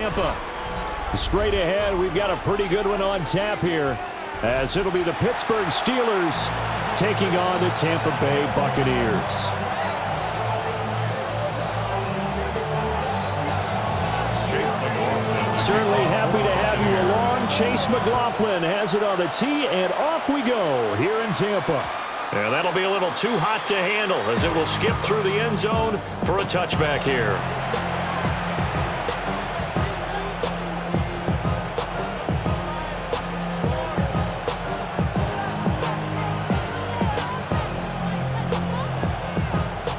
Tampa. Straight ahead, we've got a pretty good one on tap here, as it'll be the Pittsburgh Steelers taking on the Tampa Bay Buccaneers. Certainly happy to have you along. Chase McLaughlin has it on the tee, and off we go here in Tampa. And that'll be a little too hot to handle, as it will skip through the end zone for a touchback here.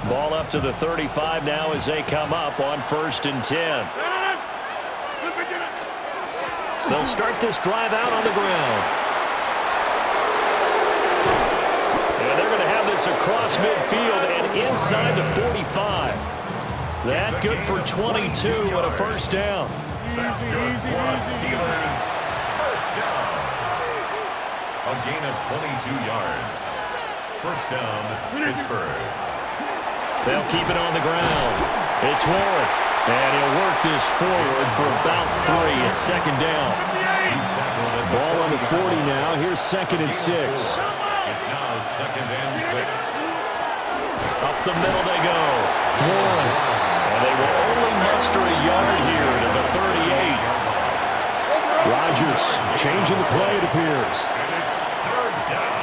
Ball up to the 35 now as they come up on 1st and 10. They'll start this drive out on the ground. And they're going to have this across midfield and inside the 45. That good for 22 and a first down. That's good for us, Steelers. First down. A gain of 22 yards. First down, Pittsburgh. They'll keep it on the ground. It's Warren. And he'll work this forward for about 3 at 2nd down. Ball on the 40 now. Here's 2nd and 6. It's now 2nd and 6. Up the middle they go. Warren. And they will only muster a yard here to the 38. Rodgers changing the play, it appears. And it's 3rd down.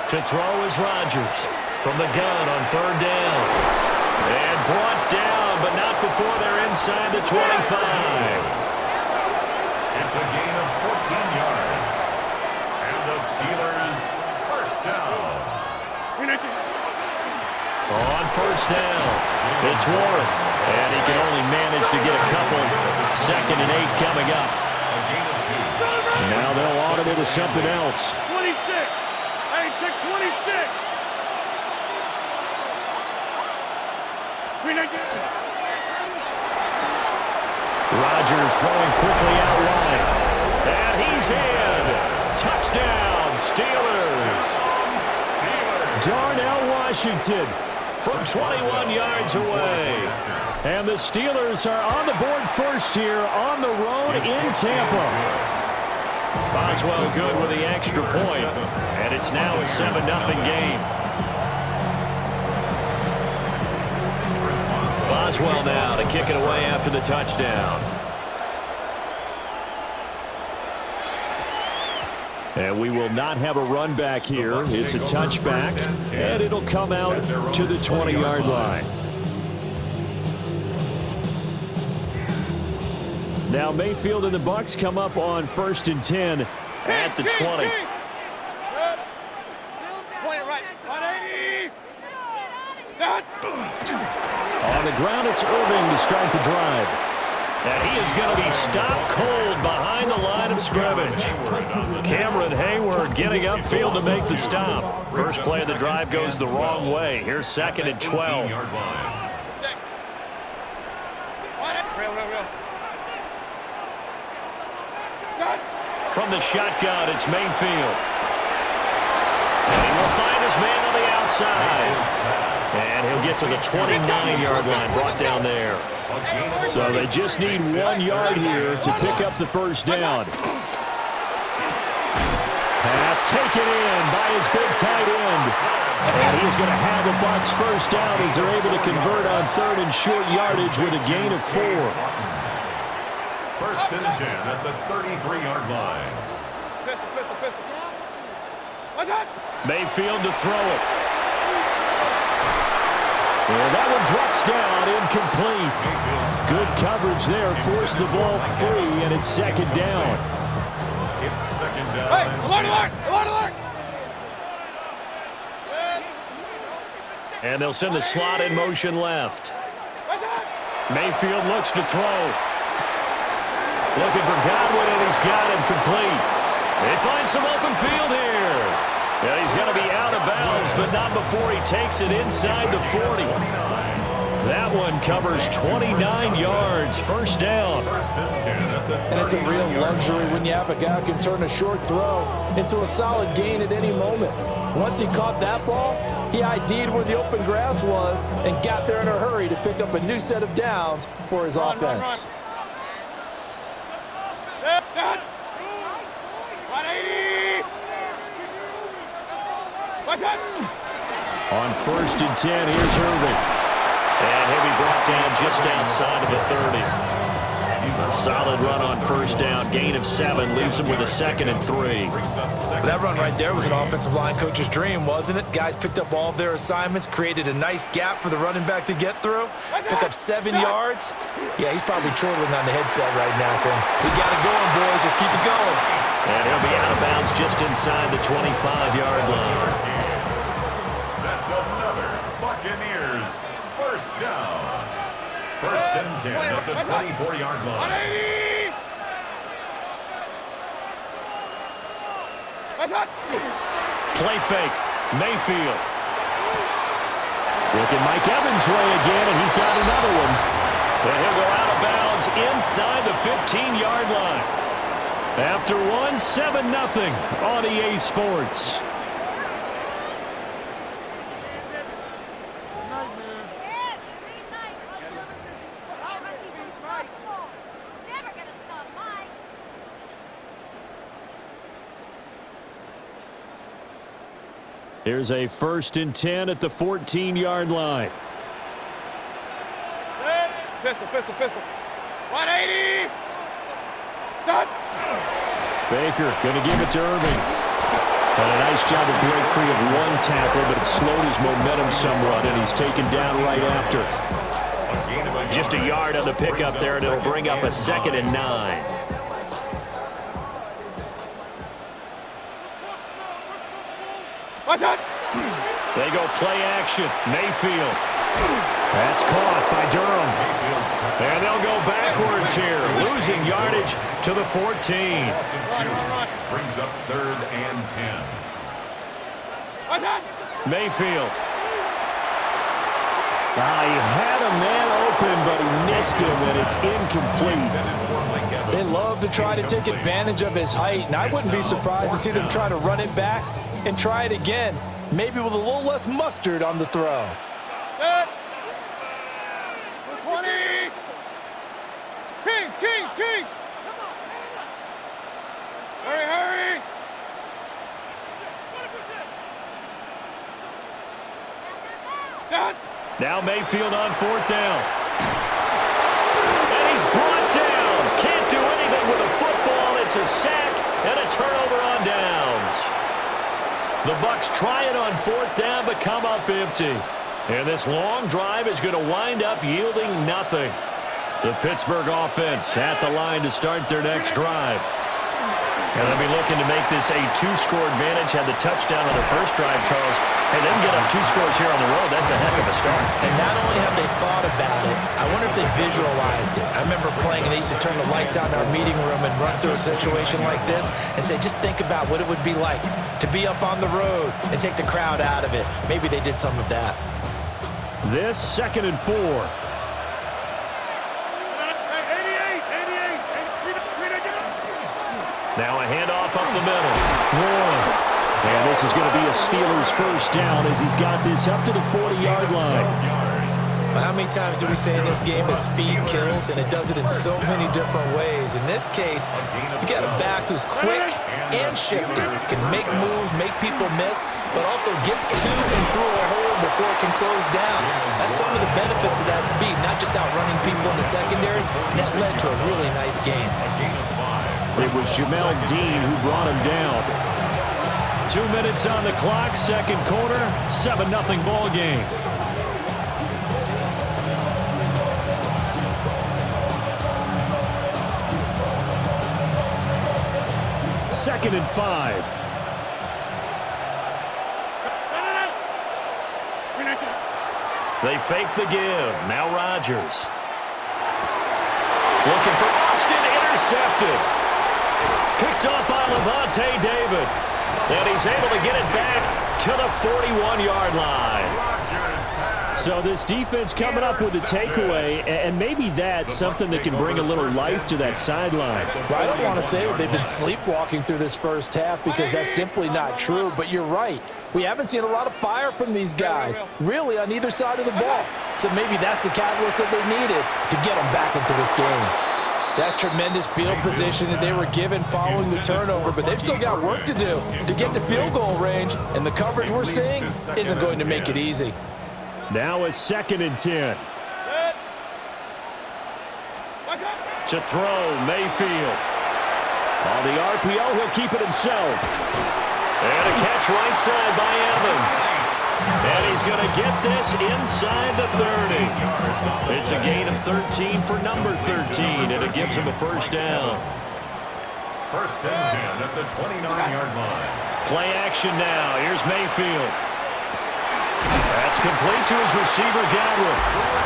To throw is Rodgers from the gun on 3rd down. And brought down, but not before they're inside the 25. It's a gain of 14 yards. And the Steelers first down. On 1st down, it's Warren. And he can only manage to get a couple. 2nd and 8 coming up. A gain of 2. Now they'll audible to something else. 26. Hey, take 26. Rodgers throwing quickly out wide. And he's in. Touchdown, Steelers. Darnell Washington from 21 yards away. And the Steelers are on the board first here on the road in Tampa. Boswell good with the extra point. And it's now a 7-0 game. Boswell now to kick it away after the touchdown. And we will not have a run back here. It's a touchback, and it'll come out to the 20-yard line. Now Mayfield and the Bucs come up on 1st and 10 at the 20. On the ground, it's Irving to start the drive. And he is going to be stopped cold behind the line of scrimmage. Cameron Hayward getting upfield to make the stop. First play of the drive goes the wrong way. Here's 2nd and 12. From the shotgun, it's Mayfield. And he will find his man on the outside. And he'll get to the 29-yard line, brought down there. So they just need 1 yard here to pick up the first down. Pass taken in by his big tight end. And he's going to have the Bucs first down as they're able to convert on 3rd and short yardage with a gain of 4. 1st and 10 at the 33-yard line. Mayfield to throw it. And that one drops down, incomplete. Good coverage there, forced the ball free, and it's 2nd down. It's 2nd down. Hey, alert, alert, alert, alert! And they'll send the slot in motion left. Mayfield looks to throw. Looking for Godwin, and he's got him complete. They find some open field here. Yeah, he's going to be out of bounds, but not before he takes it inside the 40. That one covers 29 yards, first down. And it's a real luxury when you have a guy who can turn a short throw into a solid gain at any moment. Once he caught that ball, He ID'd where the open grass was and got there in a hurry to pick up a new set of downs for his offense. Run. 180. What's that? On 1st and 10, here's Irving. And he'll be brought down just outside of the 30. A solid run on 1st down. Gain of 7 leaves him with a 2nd and 3. That run right there was an offensive line coach's dream, wasn't it? Guys picked up all of their assignments, created a nice gap for the running back to get through, pick up 7 yards. Yeah, he's probably chortling on the headset right now saying, we got it going, boys. Just keep it going. And he'll be out of bounds just inside the 25-yard line. That's another Buccaneers 1st down. 1st and 10 at the 24-yard line. 180. What's that? Play fake. Mayfield. Looking Mike Evans' way again, and he's got another one. And he'll go out of bounds inside the 15-yard line. After one, 7-0 on EA Sports. Here's a 1st and 10 at the 14-yard line. Pistol. 180. Stop. Baker going to give it to Irving. And a nice job to break free of one tackle, but it slowed his momentum somewhat, and he's taken down right after. Just a yard on the pickup there, and it'll bring up a 2nd and 9. What's that? They go play action. Mayfield. That's caught by Durham. And they'll go backwards here, losing yardage to the 14. Brings up 3rd and 10. What's that? Mayfield. He had a man open, but he missed him, and it's incomplete. They love to try to take advantage of his height, and I wouldn't be surprised to see them try to run it back and try it again, maybe with a little less mustard on the throw. Set. 20. Kings. Hurry. Set. Now Mayfield on 4th down. And he's brought down. Can't do anything with a football. It's a sack and a turnover on downs. The Bucs try it on 4th down, but come up empty. And this long drive is going to wind up yielding nothing. The Pittsburgh offense at the line to start their next drive. And they'll be looking to make this a 2-score advantage. Had the touchdown on the first drive, Charles, and then get up 2 scores here on the road. That's a heck of a start. And not only have they thought about it, I wonder if they visualized it. I remember playing, and they used to turn the lights out in our meeting room and run through a situation like this and say, just think about what it would be like to be up on the road and take the crowd out of it. Maybe they did some of that. This 2nd and 4. Now a handoff up the middle. Warren. And this is going to be a Steelers 1st down as he's got this up to the 40-yard line. Well, how many times do we say in this game that speed kills, and it does it in so many different ways? In this case, you got a back who's quick and shifty, can make moves, make people miss, but also gets to and through a hole before it can close down. That's some of the benefits of that speed, not just outrunning people in the secondary. That led to a really nice game. It was Jamel Dean who brought him down. 2 minutes on the clock, 2nd quarter, 7-0 ball game. Second and 5. They fake the give. Now Rodgers. Looking for Austin, intercepted. Picked up by Levante David. And he's able to get it back to the 41-yard line. So this defense coming up with a takeaway, and maybe that's something that can bring a little life to that sideline. Well, I don't want to say that they've been sleepwalking through this first half because that's simply not true, but you're right. We haven't seen a lot of fire from these guys, really, on either side of the ball. So maybe that's the catalyst that they needed to get them back into this game. That's tremendous field position that they were given following the turnover, but they've still got work to do to get to field goal range, and the coverage we're seeing isn't going to make it easy. Now a 2nd and 10. To throw, Mayfield. On the RPO, he'll keep it himself. And a catch right side by Evans. And he's going to get this inside the 30. It's a gain of 13 for number 13, and it gives him a first down. 1st and 10 at the 29-yard line. Play action now. Here's Mayfield. That's complete to his receiver, Godwin.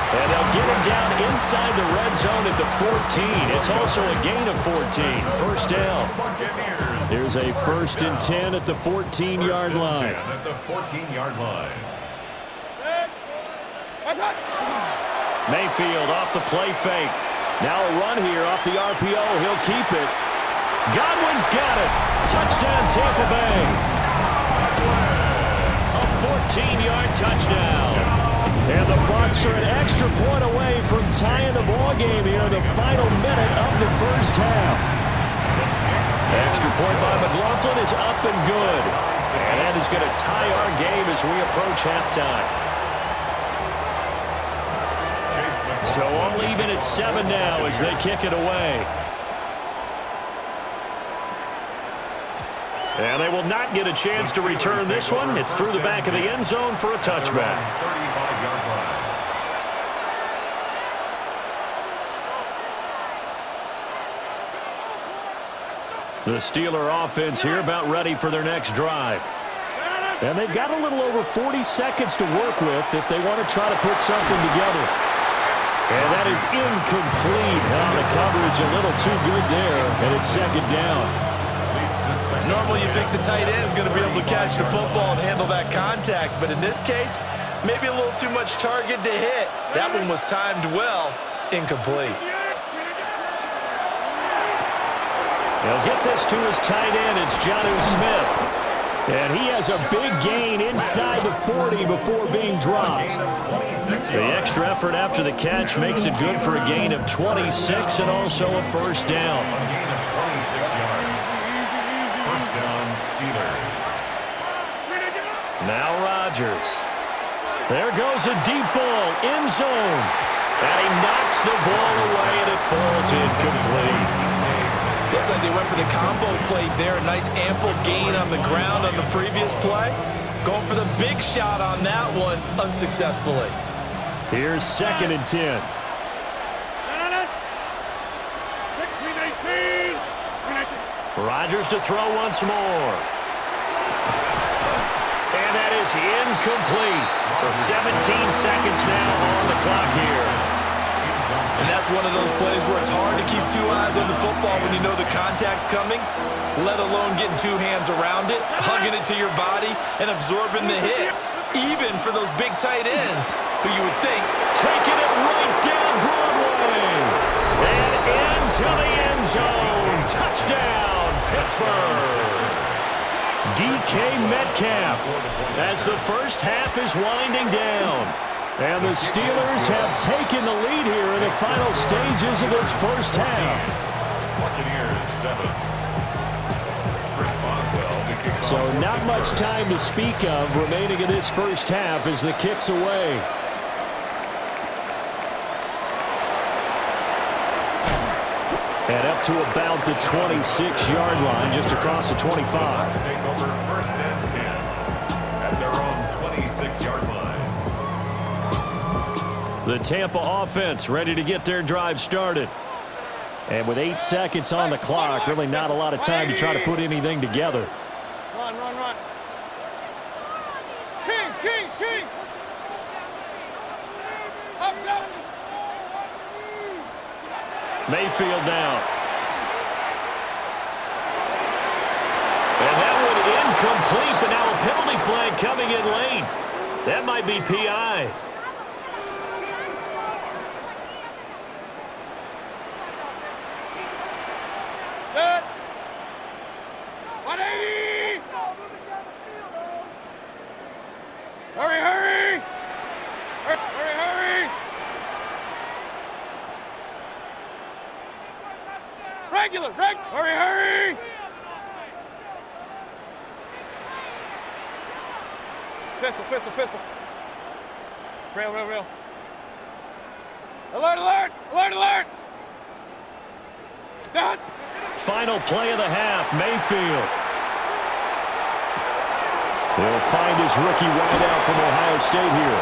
And they'll get him down inside the red zone at the 14. It's also a gain of 14. First down. There's a 1st and 10 at the 14-yard line. At the 14-yard line. Mayfield off the play fake. Now a run here off the RPO. He'll keep it. Godwin's got it. Touchdown, Tampa Bay. A 14-yard touchdown. And the Bucs are an extra point away from tying the ball game here in the final minute of the first half. Extra point by McLaughlin is up and good. And that is going to tie our game as we approach halftime. So all even at 7 now as they kick it away. And they will not get a chance to return this one. It's through the back of the end zone for a touchback. 35-yard line. The Steeler offense here about ready for their next drive. And they've got a little over 40 seconds to work with if they want to try to put something together. And that is incomplete. The coverage a little too good there, and it's 2nd down. Normally you think the tight end's going to be able to catch the football and handle that contact, but in this case, maybe a little too much target to hit. That one was timed well, incomplete. He'll get this to his tight end. It's Jonnu Smith. And he has a big gain inside the 40 before being dropped. The extra effort after the catch makes it good for a gain of 26 and also a first down. A gain of 26 yards. First down, Steelers. Now Rodgers. There goes a deep ball, end zone. And he knocks the ball away, and it falls incomplete. Looks like they went for the combo play there. A nice ample gain on the ground on the previous play. Going for the big shot on that one unsuccessfully. Here's 2nd and 10. Rodgers to throw once more. And that is incomplete. So 17 seconds now on the clock here. And that's one of those plays where it's hard to keep 2 eyes on the football when you know the contact's coming, let alone getting 2 hands around it, hugging it to your body, and absorbing the hit, even for those big tight ends who you would think. Taking it right down Broadway. And into the end zone. Touchdown, Pittsburgh. DK Metcalf as the first half is winding down. And the Steelers have taken the lead here in the final stages of this first half. Buccaneers 7. Chris Boswell, the kickoff. So not much time to speak of remaining in this first half as the kick's away. And up to about the 26-yard line, just across the 25. Take over 1st and 10 at their own 26-yard line. The Tampa offense ready to get their drive started. And with 8 seconds on the clock, really not a lot of time to try to put anything together. Run. Kings. Up. Mayfield down. And that one incomplete, but now a penalty flag coming in late. That might be PI. Regular. Hurry, hurry. Pistol. Real. Alert. Done. Final play of the half, Mayfield. He'll find his rookie wideout from Ohio State here.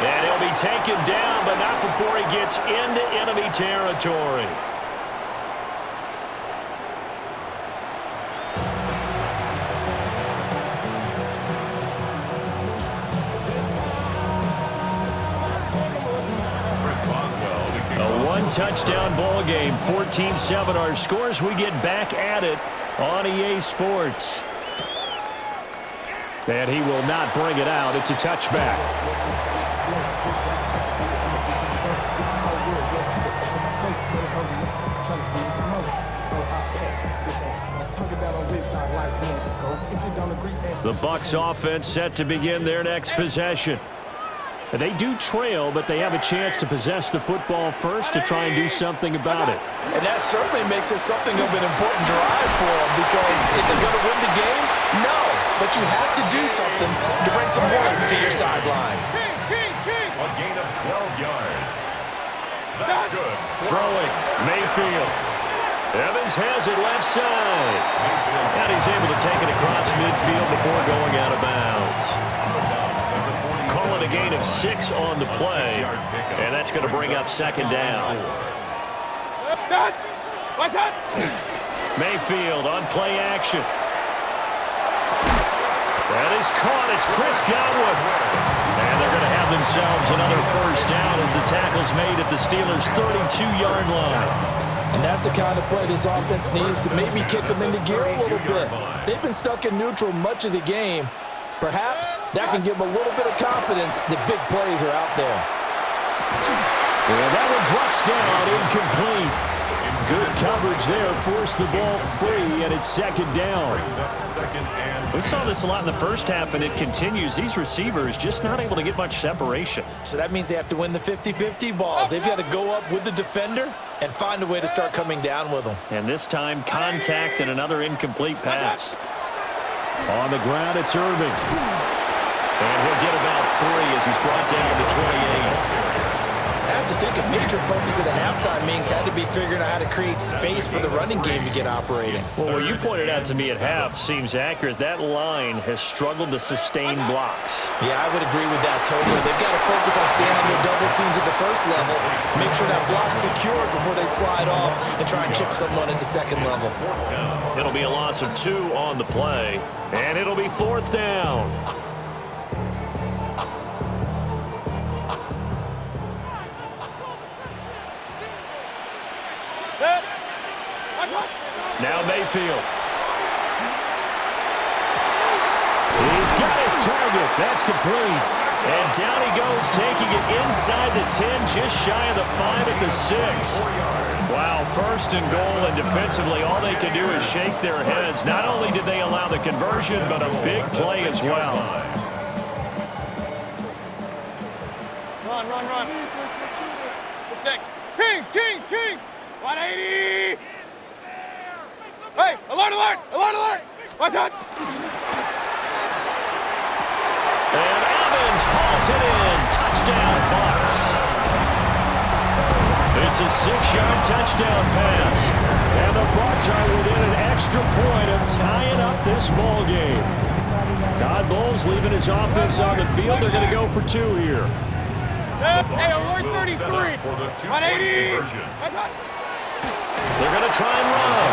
And he'll be taken down, but not before he gets into enemy territory. A one-touchdown ball game, 14-7 our scores. We get back at it on EA Sports. And he will not bring it out. It's a touchback. The Bucs offense set to begin their next possession. They do trail, but they have a chance to possess the football first to try and do something about it. And that certainly makes it something of an important drive for them, because is it going to win the game? No, but you have to do something to bring some life to your sideline. A gain of 12 yards. That's good. Throwing, Mayfield. Evans has it left side. And he's able to take it across midfield before going out of bounds. Call it a gain of 6 on the play, and that's going to bring up second down. Mayfield on play action. That is caught. It's Chris Godwin. And they're going to have themselves another first down as the tackle's made at the Steelers' 32-yard line. And that's the kind of play this offense needs to maybe kick them into gear a little bit. They've been stuck in neutral much of the game. Perhaps that can give them a little bit of confidence that big plays are out there. And that one drops down, incomplete. Good coverage there, forced the ball free, and it's second down. We saw this a lot in the first half, and it continues. These receivers just not able to get much separation. So that means they have to win the 50-50 balls. They've got to go up with the defender and find a way to start coming down with them. And this time, contact and another incomplete pass. On the ground, it's Irving. And he'll get about 3 as he's brought down to 28. I have to think a major focus at the halftime means had to be figuring out how to create space for the running game to get operating. Well, what you pointed out to me at half seems accurate. That line has struggled to sustain blocks. Yeah, I would agree with that totally. They've got to focus on staying on their double teams at the first level, make sure that block's secured before they slide off and try and chip someone at the second level. It'll be a loss of 2 on the play, and it'll be 4th down. Now Mayfield. He's got his target. That's complete. And down he goes, taking it inside the 10, just shy of the 5 at the 6. Wow, 1st and goal, and defensively all they can do is shake their heads. Not only did they allow the conversion, but a big play as well. Run. Good sec. Kings. 180. Hey, alert. Watch out. And Evans hauls it in. Touchdown, Bucs. It's a 6-yard touchdown pass. And the Bucs are within an extra point of tying up this ball game. Todd Bowles leaving his offense on the field. They're going to go for 2 here. Hey, alert 33. 180. Watch out. They're going to try and run.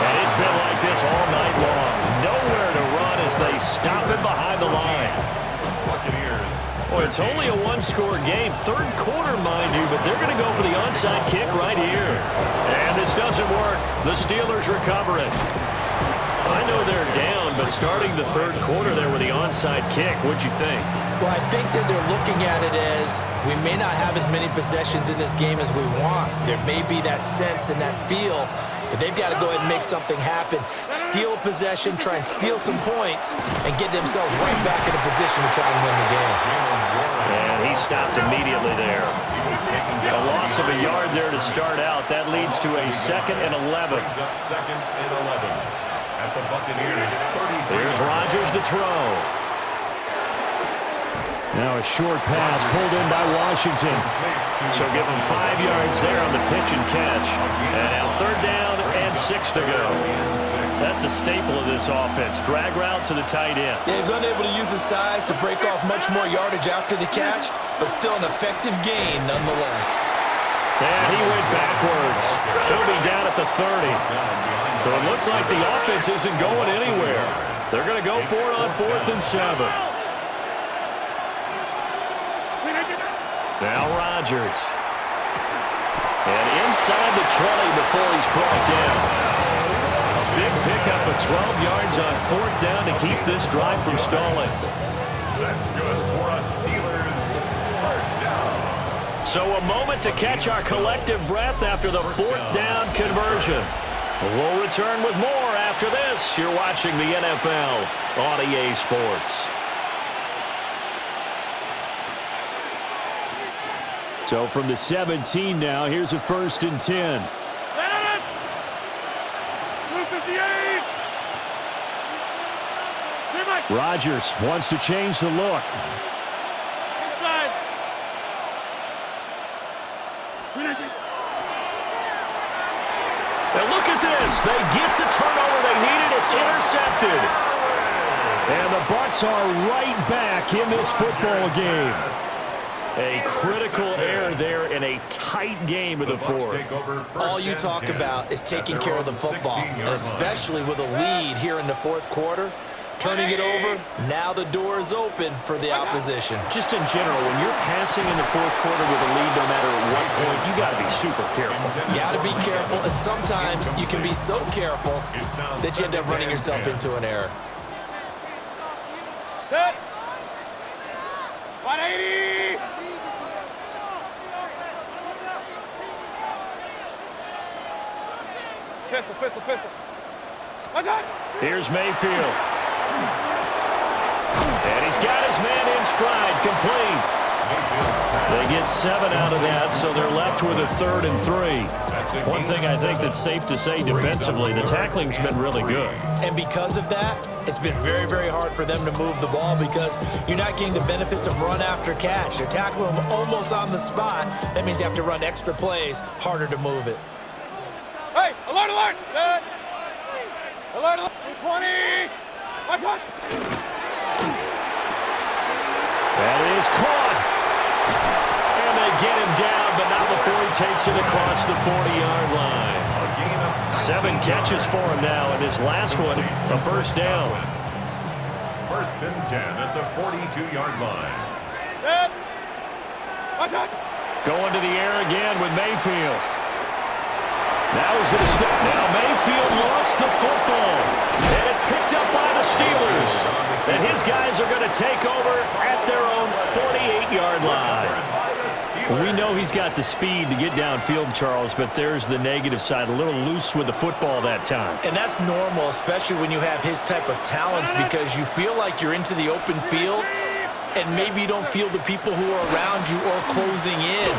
And it's been like this all night long. Nowhere to run as they stop him behind the line. Boy, it's only a one-score game. 3rd quarter, mind you, but they're going to go for the onside kick right here. And this doesn't work. The Steelers recover it. I know they're down, but starting the 3rd quarter there with the onside kick, what'd you think? Well, I think that they're looking at it as we may not have as many possessions in this game as we want. There may be that sense and that feel, but they've got to go ahead and make something happen. Steal a possession, try and steal some points, and get themselves right back in a position to try and win the game. And he he's stopped immediately there. A loss of a yard there to start out. That leads to a 2nd and 11. Brings up 2nd and 11 at the Buccaneers 33. Here's Rodgers to throw. Now a short pass pulled in by Washington. So give him 5 yards there on the pitch and catch. And now 3rd down and 6 to go. That's a staple of this offense. Drag route to the tight end. Yeah, he was unable to use his size to break off much more yardage after the catch, but still an effective gain nonetheless. And he went backwards. He'll be down at the 30. So it looks like the offense isn't going anywhere. They're going to go for it on 4th and 7. Now Rodgers. And inside the 20 before he's brought down. A big pickup of 12 yards on 4th down to keep this drive from stalling. That's good for us Steelers. 1st down. So a moment to catch our collective breath after the 4th down conversion. We'll return with more after this. You're watching the NFL on EA Sports. So from the 17 now, here's a 1st and 10. Rodgers wants to change the look. Inside. Now look at this. They get the turnover they needed. It's intercepted. And the Bucs are right back in this football game. A critical error there in a tight game of the 4th. All you talk about is taking care of the football, and especially with a lead here in the 4th quarter. Turning it over, now the door is open for the opposition. Just in general, when you're passing in the 4th quarter with a lead, no matter at what point, you got to be super careful. Got to be careful, and sometimes you can be so careful that you end up running yourself into an error. Set. 180. Pistol. What's that? Here's Mayfield. And he's got his man in stride, complete. They get 7 out of that, so they're left with a 3rd and 3. One thing I think that's safe to say defensively, the tackling's been really good. And because of that, it's been very, very hard for them to move the ball because you're not getting the benefits of run after catch. They're tackling them almost on the spot. That means you have to run extra plays, harder to move it. Hey, alert! Set. Alert! 20. What's that? That is caught. And they get him down, but not before he takes it across the 40-yard line. 7 catches for him now, and his last one, a 1st down. 1st and 10 at the 42-yard line. Set. What's that? Going to the air again with Mayfield. Now he's going to step. Now Mayfield lost the football. And it's picked up by the Steelers. And his guys are going to take over at their own 48-yard line. We know he's got the speed to get downfield, Charles, but there's the negative side. A little loose with the football that time. And that's normal, especially when you have his type of talents, because you feel like you're into the open field, and maybe you don't feel the people who are around you or closing in.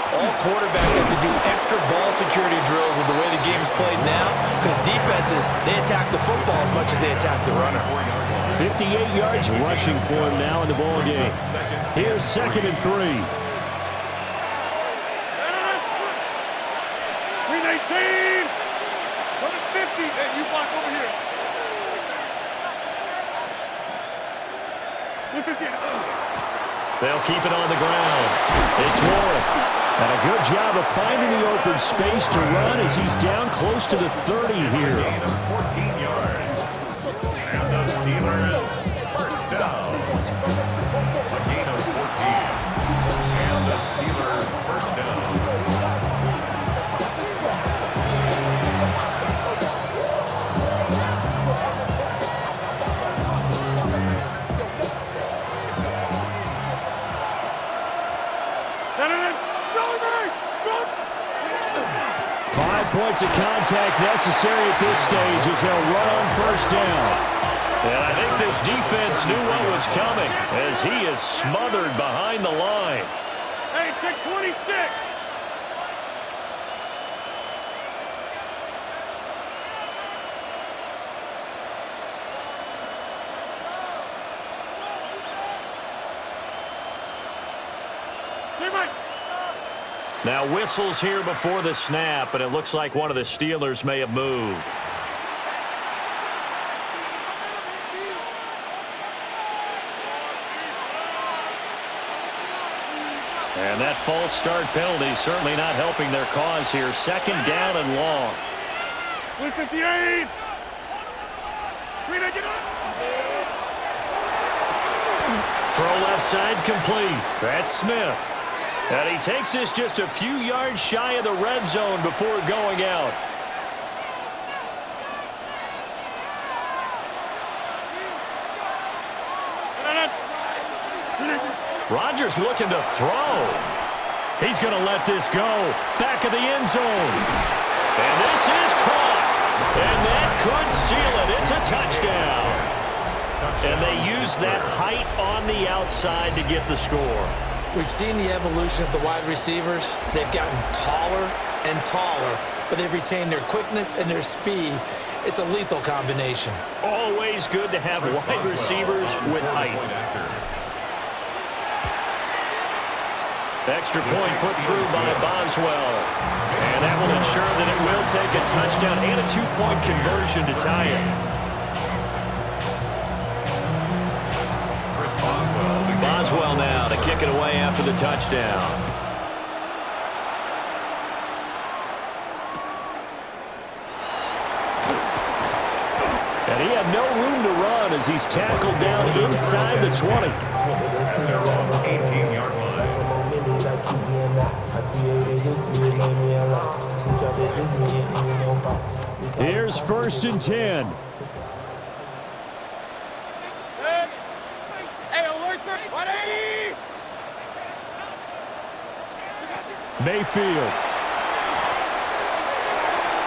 All quarterbacks have to do extra ball security drills with the way the game's played now, because defenses, they attack the football as much as they attack the runner. 58 yards rushing for him now in the ball game. Here's 2nd and 3. 319. Come to 50. Hey, you block over here. 150. They'll keep it on the ground. It's Warren. And a good job of finding the open space to run as he's down close to the 30 here. A gain of 14 yards. And the Steelers 1st down. A gain of 14. And the Steelers 1st down. Points of contact necessary at this stage as they'll run on 1st down. And I think this defense knew what was coming as he is smothered behind the line. Hey, take 26. Now whistles here before the snap, and it looks like one of the Steelers may have moved. And that false start penalty certainly not helping their cause here. Second down and long. 158. Screen it, get up. Throw left side complete. That's Smith. And he takes this just a few yards shy of the red zone before going out. Rodgers looking to throw. He's going to let this go. Back of the end zone. And this is caught. And that could seal it. It's a touchdown. And they use that height on the outside to get the score. We've seen the evolution of the wide receivers. They've gotten taller and taller, but they've retained their quickness and their speed. It's a lethal combination. Always good to have wide receivers with height. Extra point put through by Boswell. And that will ensure that it will take a touchdown and a 2-point conversion to tie it. Boswell now to kick it away after the touchdown. And he had no room to run as he's tackled down inside the 20. At their own 18-yard line. Here's 1st and 10. Mayfield.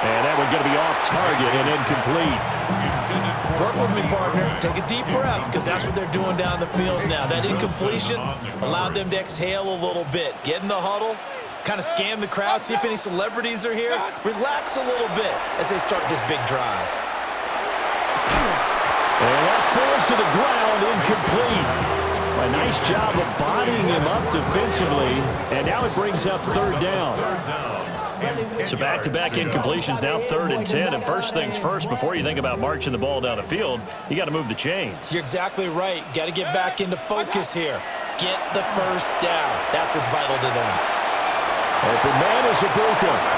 And that one going to be off target and incomplete. Work with me, partner. Take a deep breath, because that's what they're doing down the field now. That incompletion allowed them to exhale a little bit. Get in the huddle, kind of scan the crowd, see if any celebrities are here. Relax a little bit as they start this big drive. And that falls to the ground, incomplete. A nice job of bodying him up defensively, and now it brings up 3rd down. So back-to-back incompletions, now 3rd and 10. And first things first, before you think about marching the ball down the field, you got to move the chains. You're exactly right. Got to get back into focus here. Get the first down. That's what's vital to them. Open man is Ibuka.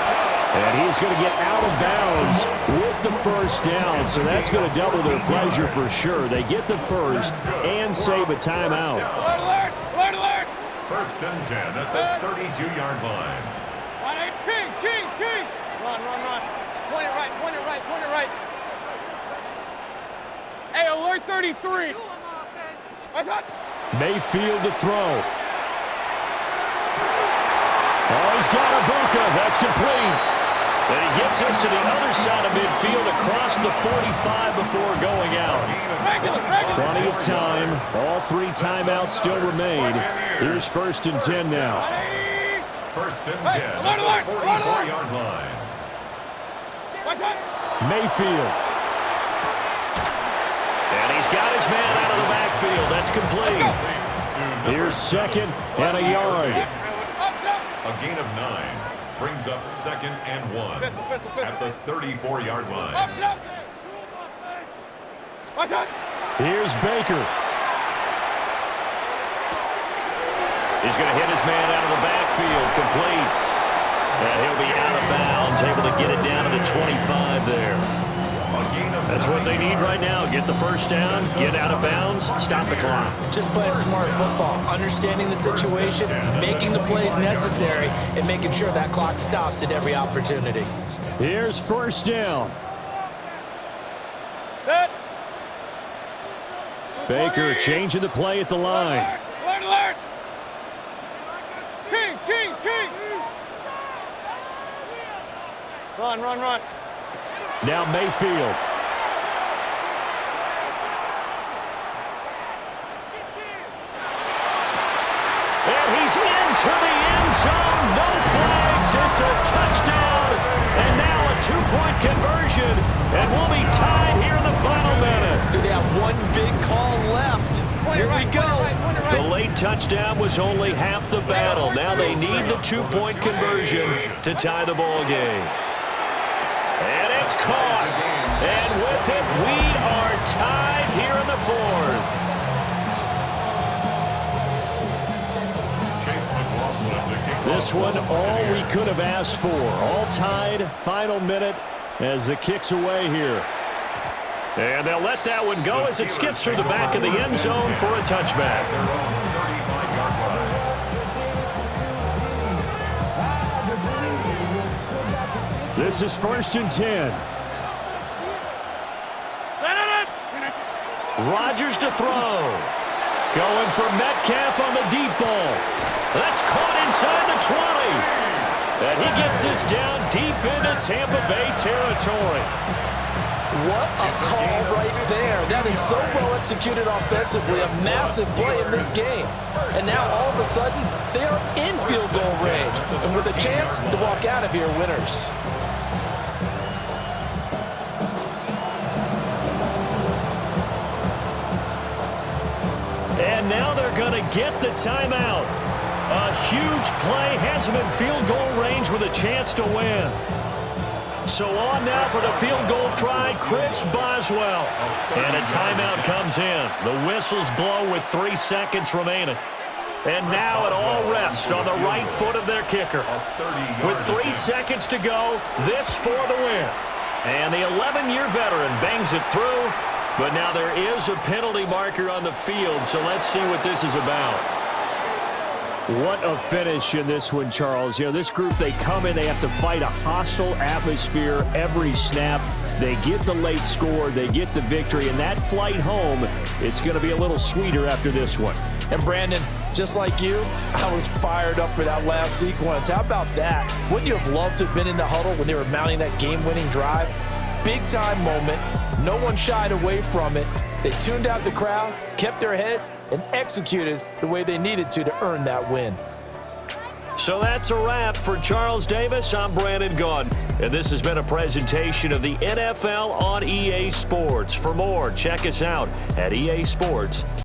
And he's going to get out of bounds with the first down, so that's going to double their pleasure for sure. They get the first and save a timeout. Alert, alert, alert. 1st and 10 at the 32-yard line. Kings. Run. Point it right. Hey, alert 33. What's up? Mayfield to throw. Oh, he's got Ibuka. That's complete. And he gets us to the other side of midfield across the 45 before going out. Plenty of time. All 3 timeouts still remain. Here's 1st and 10 now. 1st and 10 at the 44-yard line. Mayfield. And he's got his man out of the backfield. That's complete. Here's 2nd and a yard. A gain of 9. Brings up 2nd and 1 at the 34-yard line. Here's Baker. He's going to hit his man out of the backfield, complete. And he'll be out of bounds, able to get it down to the 25 there. That's what they need right now. Get the first down, get out of bounds, stop the clock. Just playing smart football, understanding the situation, making the plays necessary, and making sure that clock stops at every opportunity. Here's 1st down. Baker changing the play at the line. Alert. Kings. Run. Now Mayfield. And he's into the end zone. No flags. It's a touchdown. And now a two-point conversion. And we'll be tied here in the final minute. Do they have one big call left? Here we go. The late touchdown was only half the battle. Now they need the two-point conversion to tie the ball game. And it's caught. And with it, we are tied here in the fourth. This one, all we could have asked for. All tied, final minute as it kicks away here. And they'll let that one go as it skips through the back of the end zone for a touchback. This is 1st and 10. Rodgers to throw. Going for Metcalf on the deep ball. That's caught inside the 20. And he gets this down deep into Tampa Bay territory. What a call right there. That is so well executed offensively. A massive play in this game. And now all of a sudden, they are in field goal range. And with a chance to walk out of here winners. And now they're going to get the timeout. A huge play has them in field goal range with a chance to win. So on now for the field goal try, Chris Boswell. And a timeout comes in. The whistles blow with 3 seconds remaining. And now it all rests on the right foot of their kicker. With 3 seconds to go, this for the win. And the 11-year veteran bangs it through. But now there is a penalty marker on the field, so let's see what this is about. What a finish in this one, Charles. You know, this group, they come in, they have to fight a hostile atmosphere every snap. They get the late score, they get the victory, and that flight home, it's going to be a little sweeter after this one. And Brandon, just like you, I was fired up for that last sequence. How about that? Wouldn't you have loved to have been in the huddle when they were mounting that game-winning drive? Big-time moment. No one shied away from it. They tuned out the crowd, kept their heads, and executed the way they needed to earn that win. So that's a wrap for Charles Davis. I'm Brandon Gaudin, and this has been a presentation of the NFL on EA Sports. For more, check us out at EA Sports.